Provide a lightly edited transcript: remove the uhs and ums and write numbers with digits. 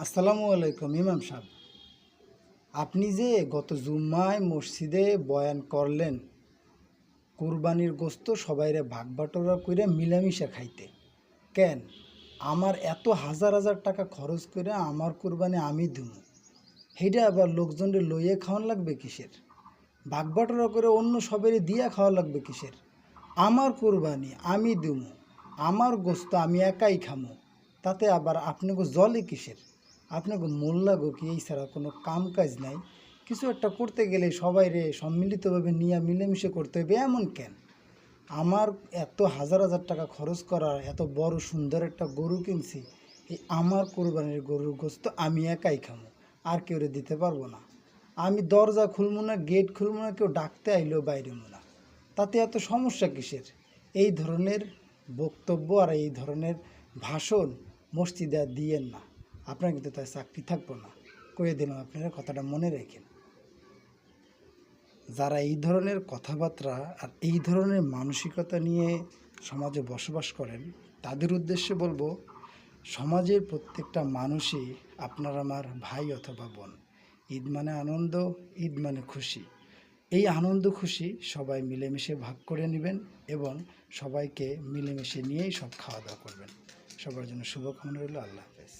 আসসালামু আলাইকুম ইমাম সাহেব। আপনি যে গত জুম্মায় মসজিদে বয়ান করলেন কুরবানির গোস্ত সবাইরে ভাগ বাটোয়ারা করে মিলামিশা খাইতে, কেন আমার এত হাজার হাজার টাকা খরচ করে আমার কুরবানি আমি দিমু, সেইটা আবার লোকজনরে লইয়ে খাওয়ান লাগবে কিসের? ভাগ বাটোয়ারা করে অন্য সবাইরে দিয়া খাওয়া লাগবে কিসের? আমার কুরবানি আমি দিমু, আমার গোস্ত আমি একাই খামু, তাতে আবার আপনাকে জলে কিসের? আপনাকে মোল্লা গো কি এই ছাড়া কোনো কাম কাজ নাই? কিছু একটা করতে গেলে সবাইরে সম্মিলিতভাবে নিয়ে মিলেমিশে করতে হবে, এমন কেন? আমার এত হাজার হাজার টাকা খরচ করা এত বড় সুন্দর একটা গরু কিনছি, এই আমার কোরবানির গরুর গোস্ত আমি একাই খামো, আর কেউ দিতে পারবো না। আমি দরজা খুলবো না, গেট খুলবো না, কেউ ডাকতে আইলেও বাইরে না, তাতে এত সমস্যা কিসের? এই ধরনের বক্তব্য আর এই ধরনের ভাষণ মসজিদে আর দিয়েন না, আপনার কিন্তু তার চাকরি থাকবো না। কয়ে দিলাম, আপনারা কথাটা মনে রাখেন। যারা এই ধরনের কথাবার্তা আর এই ধরনের মানসিকতা নিয়ে সমাজে বসবাস করেন, তাদের উদ্দেশ্যে বলবো, সমাজের প্রত্যেকটা মানুষই আপনার আমার ভাই অথবা বোন। ঈদ মানে আনন্দ, ঈদ মানে খুশি। এই আনন্দ খুশি সবাই মিলেমিশে ভাগ করে নেবেন এবং সবাইকে মিলেমিশে নিয়েই সব খাওয়া দাওয়া করবেন। সবার জন্য শুভকামনা রইল। আল্লাহ হাফেজ।